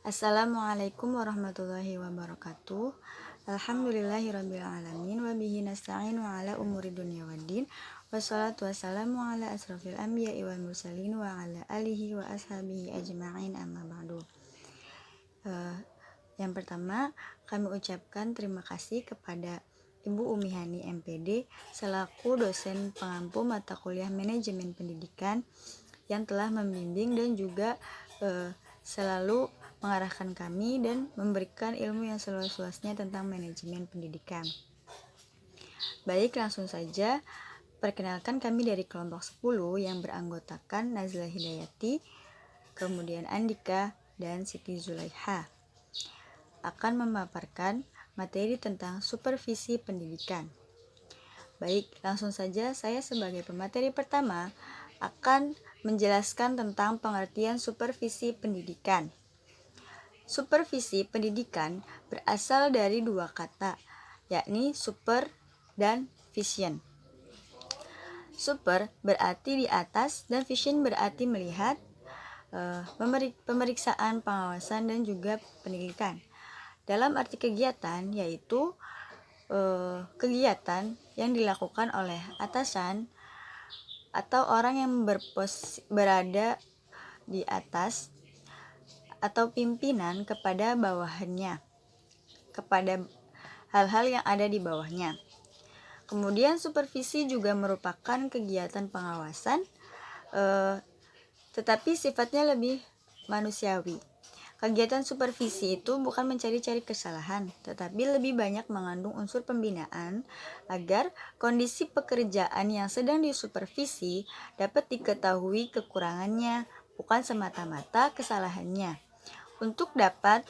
Assalamualaikum warahmatullahi wabarakatuh. Alhamdulillahirabbil alamin wa bihi nasta'inu ala umuri dunya waddin. Wassalatu wassalamu ala asrofil anbiya'i wal mursalin wa ala alihi wa ashabihi ajma'in amma ba'du. Yang pertama, kami ucapkan terima kasih kepada Ibu Umi Hani MPD selaku dosen pengampu mata kuliah manajemen pendidikan yang telah membimbing dan juga selalu mengarahkan kami dan memberikan ilmu yang seluas-luasnya tentang manajemen pendidikan. Baik, langsung saja. Perkenalkan, kami dari kelompok 10 yang beranggotakan Nazla Hidayati, kemudian Andika, dan Siti Zulaiha akan memaparkan materi tentang supervisi pendidikan. Baik, langsung saja saya sebagai pemateri pertama akan menjelaskan tentang pengertian supervisi pendidikan. Supervisi pendidikan berasal dari dua kata, yakni super dan vision. Super berarti di atas dan vision berarti melihat, pemeriksaan, pengawasan, dan juga pendidikan. Dalam arti kegiatan yaitu kegiatan yang dilakukan oleh atasan atau orang yang berada di atas atau pimpinan kepada bawahannya, kepada hal-hal yang ada di bawahnya. Kemudian supervisi juga merupakan kegiatan pengawasan, tetapi sifatnya lebih manusiawi. Kegiatan supervisi itu bukan mencari-cari kesalahan, tetapi lebih banyak mengandung unsur pembinaan agar kondisi pekerjaan yang sedang disupervisi dapat diketahui kekurangannya, bukan semata-mata kesalahannya. Untuk dapat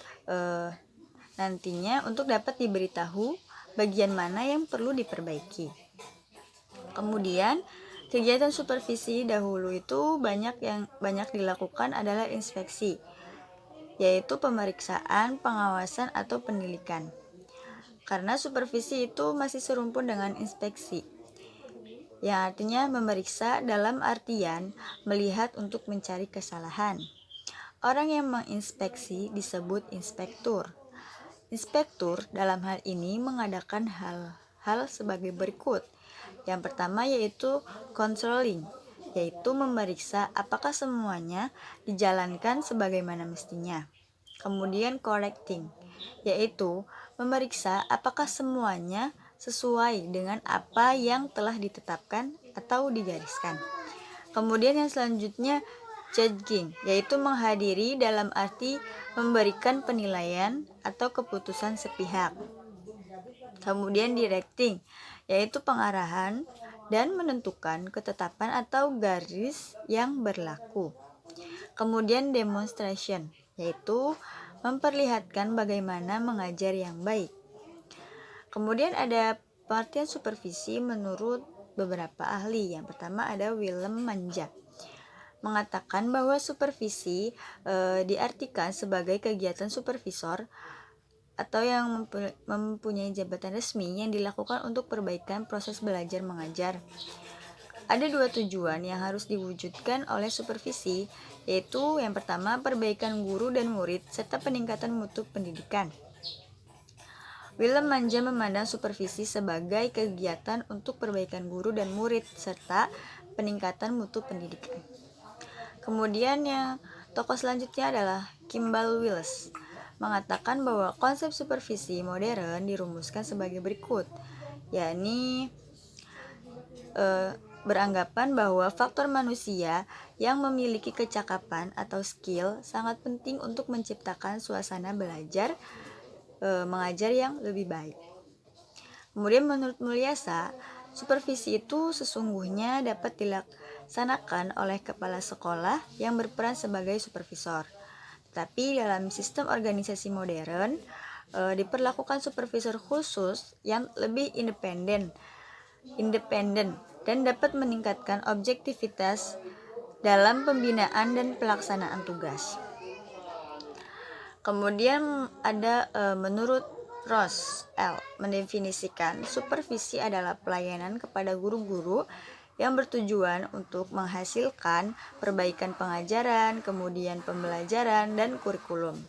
diberitahu bagian mana yang perlu diperbaiki. Kemudian kegiatan supervisi dahulu itu banyak dilakukan adalah inspeksi, yaitu pemeriksaan, pengawasan, atau penilaian. Karena supervisi itu masih serumpun dengan inspeksi, yang artinya memeriksa dalam artian melihat untuk mencari kesalahan. Orang yang menginspeksi disebut inspektur. Inspektur dalam hal ini mengadakan hal-hal sebagai berikut. Yang pertama yaitu controlling, yaitu memeriksa apakah semuanya dijalankan sebagaimana mestinya. Kemudian correcting, yaitu memeriksa apakah semuanya sesuai dengan apa yang telah ditetapkan atau digariskan. Kemudian yang selanjutnya judging, yaitu menghadiri dalam arti memberikan penilaian atau keputusan sepihak. Kemudian directing, yaitu pengarahan dan menentukan ketetapan atau garis yang berlaku. Kemudian demonstration, yaitu memperlihatkan bagaimana mengajar yang baik. Kemudian ada pengertian supervisi menurut beberapa ahli. Yang pertama ada Willem Manja, mengatakan bahwa supervisi diartikan sebagai kegiatan supervisor atau yang mempunyai jabatan resmi yang dilakukan untuk perbaikan proses belajar mengajar. Ada dua tujuan yang harus diwujudkan oleh supervisi, yaitu yang pertama perbaikan guru dan murid serta peningkatan mutu pendidikan. Willem Manja memandang supervisi sebagai kegiatan untuk perbaikan guru dan murid serta peningkatan mutu pendidikan. Kemudian yang tokoh selanjutnya adalah Kimball Wills, mengatakan bahwa konsep supervisi modern dirumuskan sebagai berikut, yakni beranggapan bahwa faktor manusia yang memiliki kecakapan atau skill sangat penting untuk menciptakan suasana belajar mengajar yang lebih baik. Kemudian menurut Mulyasa, supervisi itu sesungguhnya dapat dilaksanakan oleh kepala sekolah yang berperan sebagai supervisor. Tetapi dalam sistem organisasi modern, diperlakukan supervisor khusus yang lebih independen dan dapat meningkatkan objektivitas dalam pembinaan dan pelaksanaan tugas. Kemudian ada menurut Ross L. mendefinisikan supervisi adalah pelayanan kepada guru-guru yang bertujuan untuk menghasilkan perbaikan pengajaran, kemudian pembelajaran, dan kurikulum.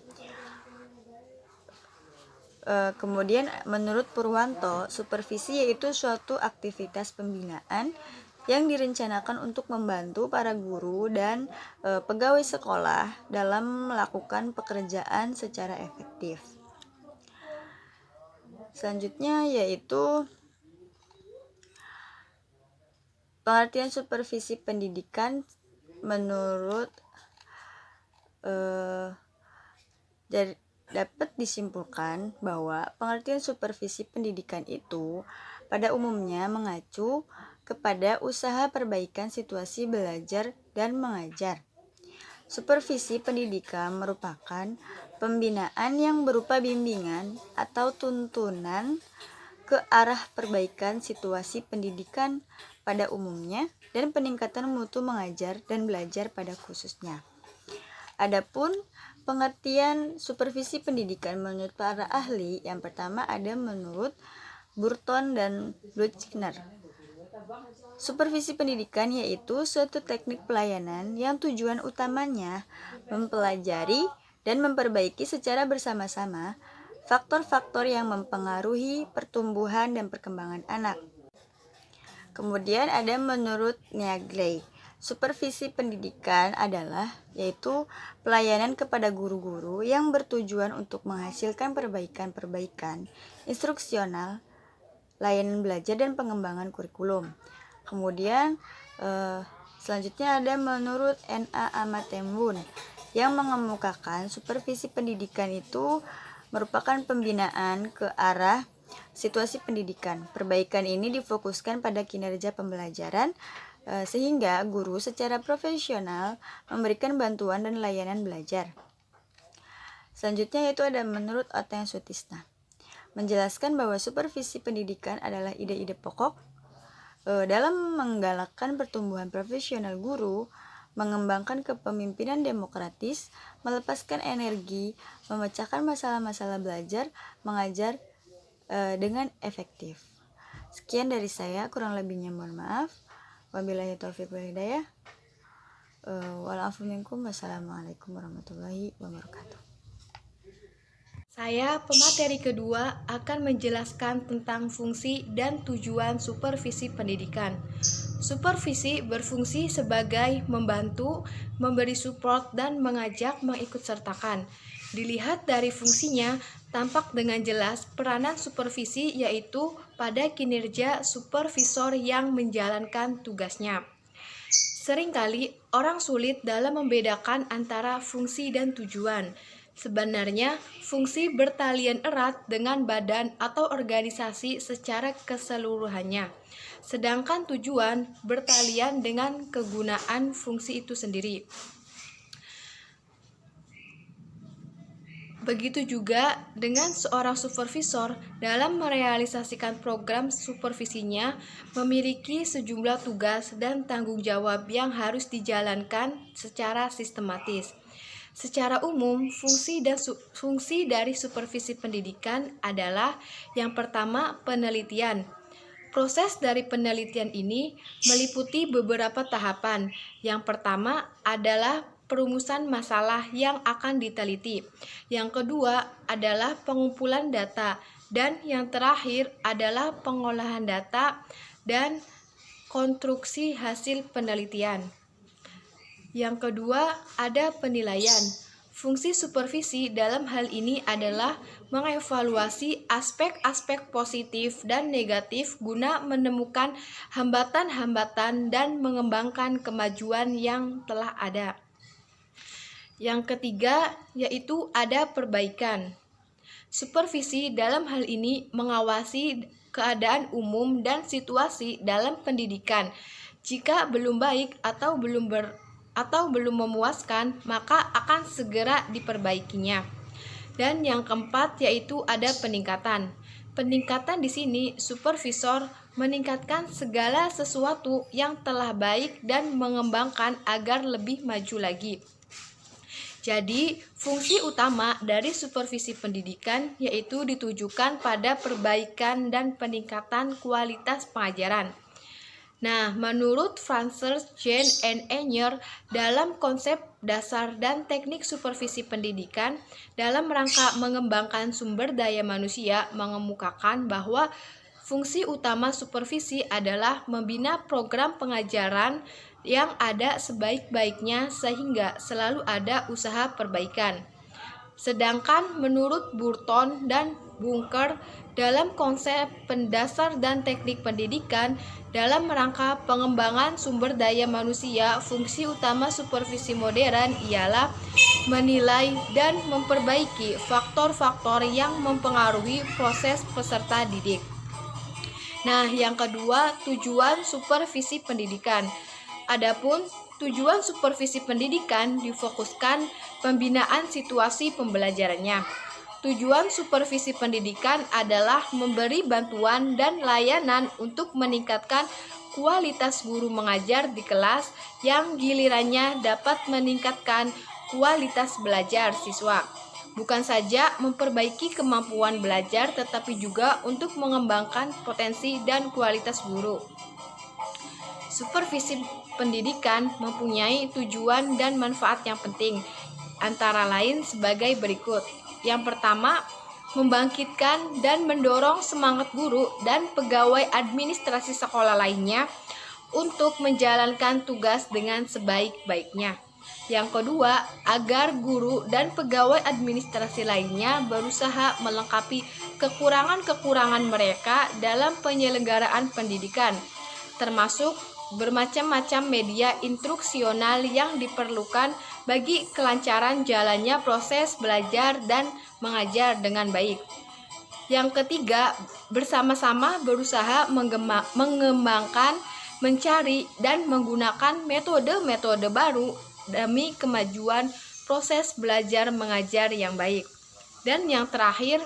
Kemudian menurut Purwanto, supervisi yaitu suatu aktivitas pembinaan yang direncanakan untuk membantu para guru dan pegawai sekolah dalam melakukan pekerjaan secara efektif. Selanjutnya yaitu pengertian supervisi pendidikan menurut dapat disimpulkan bahwa pengertian supervisi pendidikan itu pada umumnya mengacu kepada usaha perbaikan situasi belajar dan mengajar. Supervisi pendidikan merupakan pembinaan yang berupa bimbingan atau tuntunan ke arah perbaikan situasi pendidikan pada umumnya dan peningkatan mutu mengajar dan belajar pada khususnya. Adapun pengertian supervisi pendidikan menurut para ahli, yang pertama ada menurut Burton dan Blutchner. Supervisi pendidikan yaitu suatu teknik pelayanan yang tujuan utamanya mempelajari dan memperbaiki secara bersama-sama faktor-faktor yang mempengaruhi pertumbuhan dan perkembangan anak. Kemudian ada menurut Neagley. Supervisi pendidikan adalah yaitu pelayanan kepada guru-guru yang bertujuan untuk menghasilkan perbaikan-perbaikan instruksional, layanan belajar dan pengembangan kurikulum. Kemudian selanjutnya ada menurut N.A. Amatembun yang mengemukakan supervisi pendidikan itu merupakan pembinaan ke arah situasi pendidikan. Perbaikan ini difokuskan pada kinerja pembelajaran sehingga guru secara profesional memberikan bantuan dan layanan belajar. Selanjutnya yaitu ada menurut Oteng Sutisna, menjelaskan bahwa supervisi pendidikan adalah ide-ide pokok dalam menggalakkan pertumbuhan profesional guru, mengembangkan kepemimpinan demokratis, melepaskan energi, memecahkan masalah-masalah belajar, mengajar dengan efektif. Sekian dari saya, kurang lebihnya mohon maaf. Wabillahi taufiq wal hidayah. Wassalamualaikum warahmatullahi wabarakatuh. Saya, pemateri kedua, akan menjelaskan tentang fungsi dan tujuan supervisi pendidikan. Supervisi berfungsi sebagai membantu, memberi support, dan mengajak mengikutsertakan. Dilihat dari fungsinya, tampak dengan jelas peranan supervisi yaitu pada kinerja supervisor yang menjalankan tugasnya. Seringkali orang sulit dalam membedakan antara fungsi dan tujuan. Sebenarnya, fungsi bertalian erat dengan badan atau organisasi secara keseluruhannya, sedangkan tujuan bertalian dengan kegunaan fungsi itu sendiri. Begitu juga dengan seorang supervisor dalam merealisasikan program supervisinya memiliki sejumlah tugas dan tanggung jawab yang harus dijalankan secara sistematis. Secara umum, fungsi dari supervisi pendidikan adalah yang pertama penelitian. Proses dari penelitian ini meliputi beberapa tahapan. Yang pertama adalah perumusan masalah yang akan diteliti. Yang kedua adalah pengumpulan data. Dan yang terakhir adalah pengolahan data dan konstruksi hasil penelitian. Yang kedua ada penilaian. Fungsi supervisi dalam hal ini adalah mengevaluasi aspek-aspek positif dan negatif guna menemukan hambatan-hambatan dan mengembangkan kemajuan yang telah ada. Yang ketiga yaitu ada perbaikan. Supervisi dalam hal ini mengawasi keadaan umum dan situasi dalam pendidikan. Jika belum baik atau belum memuaskan, maka akan segera diperbaikinya. Dan yang keempat yaitu ada peningkatan. Peningkatan di sini supervisor meningkatkan segala sesuatu yang telah baik dan mengembangkan agar lebih maju lagi. Jadi, fungsi utama dari supervisi pendidikan yaitu ditujukan pada perbaikan dan peningkatan kualitas pengajaran. Nah, menurut Frances, Jane, and Anyer, dalam konsep dasar dan teknik supervisi pendidikan, dalam rangka mengembangkan sumber daya manusia, mengemukakan bahwa fungsi utama supervisi adalah membina program pengajaran yang ada sebaik-baiknya sehingga selalu ada usaha perbaikan. Sedangkan menurut Burton dan Bunker, dalam konsep pendasar dan teknik pendidikan, dalam rangka pengembangan sumber daya manusia, fungsi utama supervisi modern ialah menilai dan memperbaiki faktor-faktor yang mempengaruhi proses peserta didik. Nah, yang kedua, tujuan supervisi pendidikan. Adapun tujuan supervisi pendidikan difokuskan pembinaan situasi pembelajarannya. Tujuan supervisi pendidikan adalah memberi bantuan dan layanan untuk meningkatkan kualitas guru mengajar di kelas yang gilirannya dapat meningkatkan kualitas belajar siswa. Bukan saja memperbaiki kemampuan belajar, tetapi juga untuk mengembangkan potensi dan kualitas guru. Supervisi pendidikan mempunyai tujuan dan manfaat yang penting, antara lain sebagai berikut. Yang pertama, membangkitkan dan mendorong semangat guru dan pegawai administrasi sekolah lainnya untuk menjalankan tugas dengan sebaik-baiknya. Yang kedua, agar guru dan pegawai administrasi lainnya berusaha melengkapi kekurangan-kekurangan mereka dalam penyelenggaraan pendidikan, termasuk bermacam-macam media instruksional yang diperlukan bagi kelancaran jalannya proses belajar dan mengajar dengan baik. Yang ketiga, bersama-sama berusaha mengembangkan, mencari, dan menggunakan metode-metode baru demi kemajuan proses belajar mengajar yang baik. Dan yang terakhir,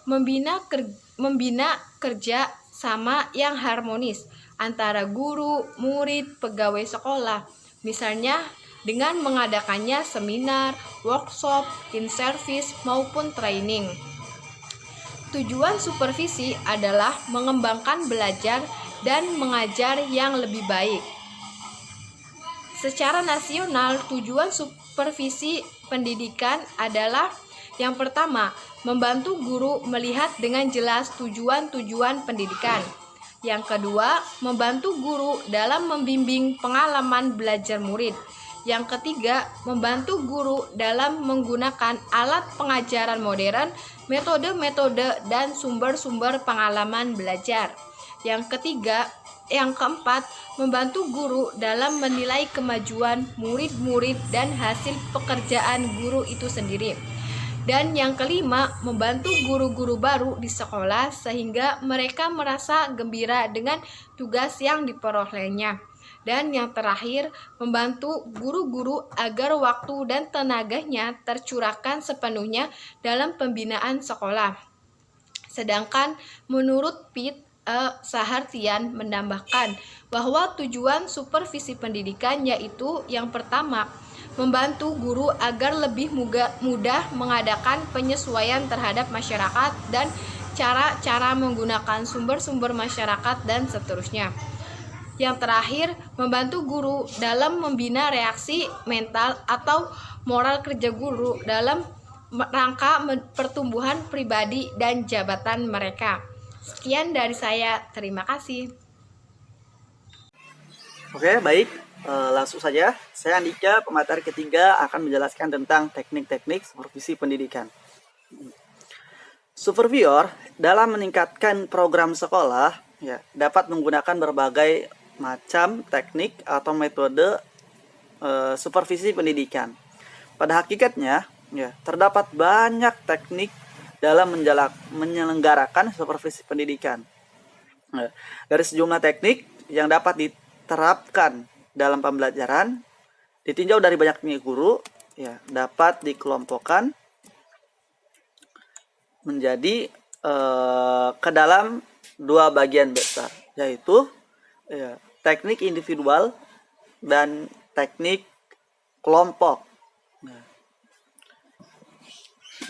membina kerja sama yang harmonis antara guru, murid, pegawai sekolah. Misalnya dengan mengadakannya seminar, workshop, in-service, maupun training. Tujuan supervisi adalah mengembangkan belajar dan mengajar yang lebih baik. Secara nasional, tujuan supervisi pendidikan adalah yang pertama, membantu guru melihat dengan jelas tujuan-tujuan pendidikan. Yang kedua, membantu guru dalam membimbing pengalaman belajar murid. Yang ketiga, membantu guru dalam menggunakan alat pengajaran modern, metode-metode, dan sumber-sumber pengalaman belajar. Yang keempat, membantu guru dalam menilai kemajuan murid-murid dan hasil pekerjaan guru itu sendiri. Dan yang kelima, membantu guru-guru baru di sekolah sehingga mereka merasa gembira dengan tugas yang diperolehnya. Dan yang terakhir, membantu guru-guru agar waktu dan tenaganya tercurahkan sepenuhnya dalam pembinaan sekolah. Sedangkan menurut Pitt, Sahartian menambahkan bahwa tujuan supervisi pendidikan yaitu yang pertama, membantu guru agar lebih mudah mengadakan penyesuaian terhadap masyarakat dan cara-cara menggunakan sumber-sumber masyarakat dan seterusnya. Yang terakhir, membantu guru dalam membina reaksi mental atau moral kerja guru dalam rangka pertumbuhan pribadi dan jabatan mereka. Sekian dari saya, terima kasih. Oke, baik. Langsung saja, saya Andika, pemateri ketiga akan menjelaskan tentang teknik-teknik supervisi pendidikan. Supervisor dalam meningkatkan program sekolah dapat menggunakan berbagai macam teknik atau metode supervisi pendidikan. Pada hakikatnya, terdapat banyak teknik dalam menyelenggarakan supervisi pendidikan. Dari sejumlah teknik yang dapat diterapkan dalam pembelajaran, ditinjau dari banyaknya guru, dapat dikelompokkan menjadi ke dalam dua bagian besar, yaitu teknik individual dan teknik kelompok.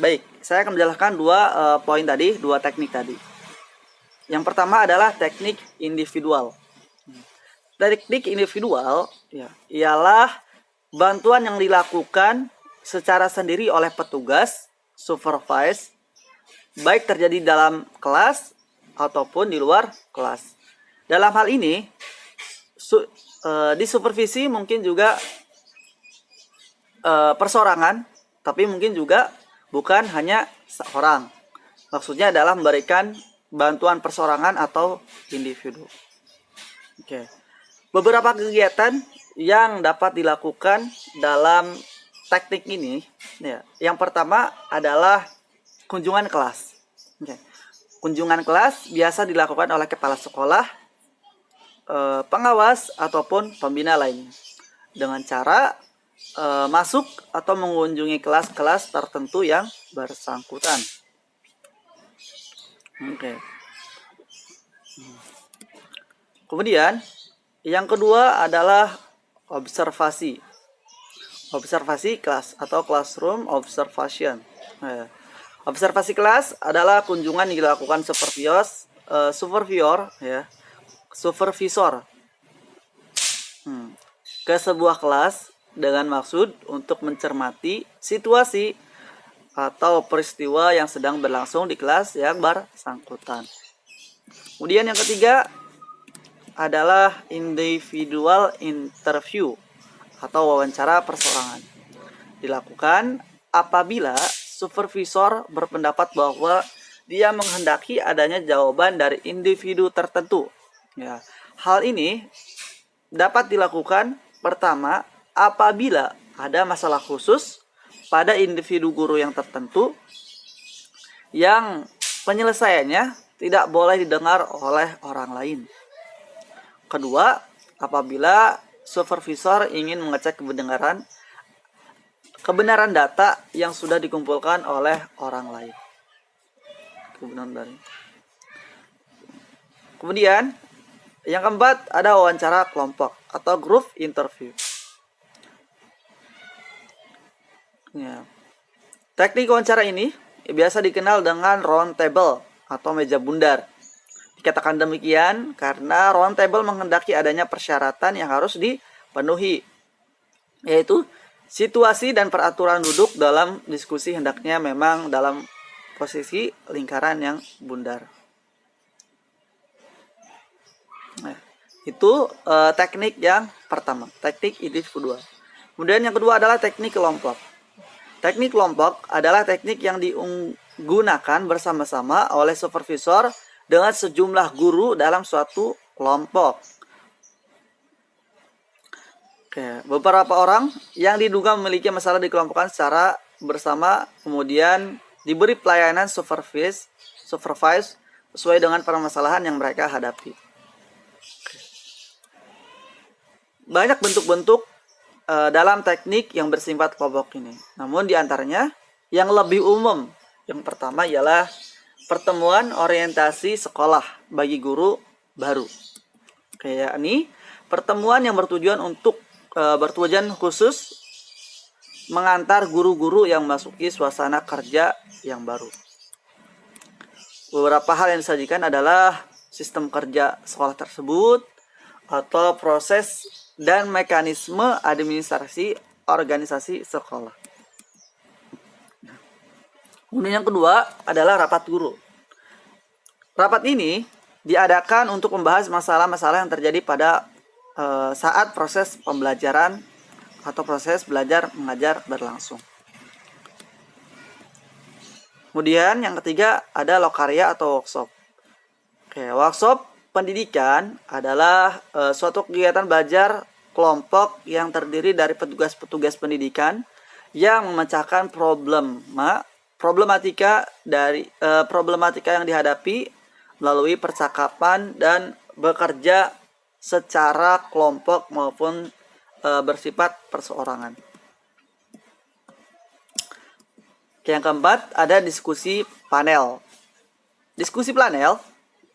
Baik, saya akan menjelaskan dua teknik tadi. Yang pertama adalah teknik individual. teknik individual ya, ialah bantuan yang dilakukan secara sendiri oleh petugas, supervise, baik terjadi dalam kelas ataupun di luar kelas. Dalam hal ini, di supervisi mungkin juga persorangan, tapi mungkin juga bukan hanya seorang. Maksudnya adalah memberikan bantuan persorangan atau individu. Oke. Beberapa kegiatan yang dapat dilakukan dalam teknik ini, ya. Yang pertama adalah kunjungan kelas. Oke. Kunjungan kelas biasa dilakukan oleh kepala sekolah, pengawas ataupun pembina lainnya dengan cara masuk atau mengunjungi kelas-kelas tertentu yang bersangkutan. Oke. Kemudian yang kedua adalah observasi. Observasi kelas atau classroom observation. Observasi kelas adalah kunjungan yang dilakukan supervisor ke sebuah kelas dengan maksud untuk mencermati situasi atau peristiwa yang sedang berlangsung di kelas yang bersangkutan. Kemudian yang ketiga adalah individual interview atau wawancara persorangan. Dilakukan apabila supervisor berpendapat bahwa dia menghendaki adanya jawaban dari individu tertentu. Ya, hal ini dapat dilakukan pertama apabila ada masalah khusus pada individu guru yang tertentu yang penyelesaiannya tidak boleh didengar oleh orang lain. Kedua, apabila supervisor ingin mengecek kebenaran data yang sudah dikumpulkan oleh orang lain. Kemudian, yang keempat ada wawancara kelompok atau group interview. Ya. Teknik wawancara ini biasa dikenal dengan round table atau meja bundar. Dikatakan demikian karena round table menghendaki adanya persyaratan yang harus dipenuhi, yaitu situasi dan peraturan duduk dalam diskusi hendaknya memang dalam posisi lingkaran yang bundar. Nah, itu teknik yang pertama, teknik individual. Kemudian yang kedua adalah teknik kelompok. Teknik kelompok adalah teknik yang digunakan bersama-sama oleh supervisor dengan sejumlah guru dalam suatu kelompok. Oke, beberapa orang yang diduga memiliki masalah dikelompokkan secara bersama, kemudian diberi pelayanan supervise sesuai dengan permasalahan yang mereka hadapi. Banyak bentuk-bentuk dalam teknik yang bersifat kelompok ini. Namun diantaranya yang lebih umum, yang pertama ialah pertemuan orientasi sekolah bagi guru baru. Kayak ini pertemuan yang bertujuan khusus mengantar guru-guru yang memasuki suasana kerja yang baru. Beberapa hal yang disajikan adalah sistem kerja sekolah tersebut atau proses dan mekanisme administrasi organisasi sekolah. Kemudian yang kedua adalah rapat guru. Rapat ini diadakan untuk membahas masalah-masalah yang terjadi pada saat proses pembelajaran atau proses belajar mengajar berlangsung. Kemudian yang ketiga ada lokarya atau workshop. Workshop pendidikan adalah suatu kegiatan belajar kelompok yang terdiri dari petugas-petugas pendidikan yang memecahkan problematika yang dihadapi melalui percakapan dan bekerja secara kelompok maupun bersifat perseorangan. Yang keempat ada diskusi panel.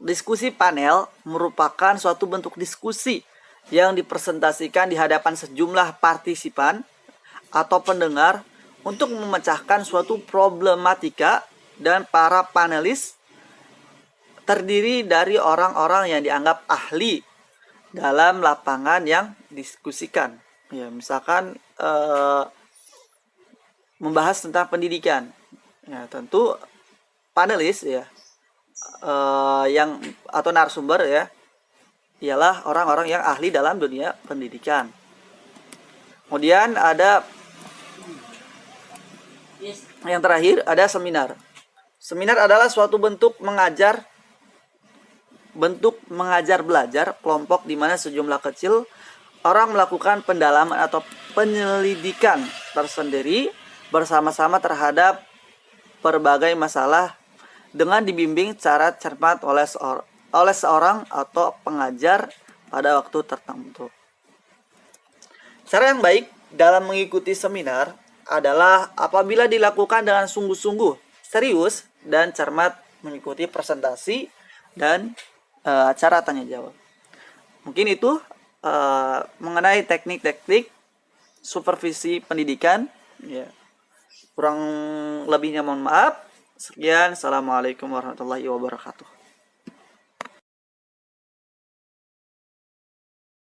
Diskusi panel merupakan suatu bentuk diskusi yang dipresentasikan di hadapan sejumlah partisipan atau pendengar untuk memecahkan suatu problematika, dan para panelis terdiri dari orang-orang yang dianggap ahli dalam lapangan yang diskusikan. Ya, misalkan membahas tentang pendidikan. Ya, tentu panelis ya yang atau narasumber ya ialah orang-orang yang ahli dalam dunia pendidikan. Kemudian ada yang terakhir, ada seminar. Seminar adalah suatu bentuk mengajar belajar kelompok di mana sejumlah kecil orang melakukan pendalaman atau penyelidikan tersendiri bersama-sama terhadap berbagai masalah dengan dibimbing cara cermat oleh seorang atau pengajar pada waktu tertentu. Cara yang baik dalam mengikuti seminar adalah apabila dilakukan dengan sungguh-sungguh, serius, dan cermat mengikuti presentasi dan acara tanya jawab. Mungkin itu mengenai teknik-teknik supervisi pendidikan. Ya. Kurang lebihnya mohon maaf. Sekian, assalamualaikum warahmatullahi wabarakatuh.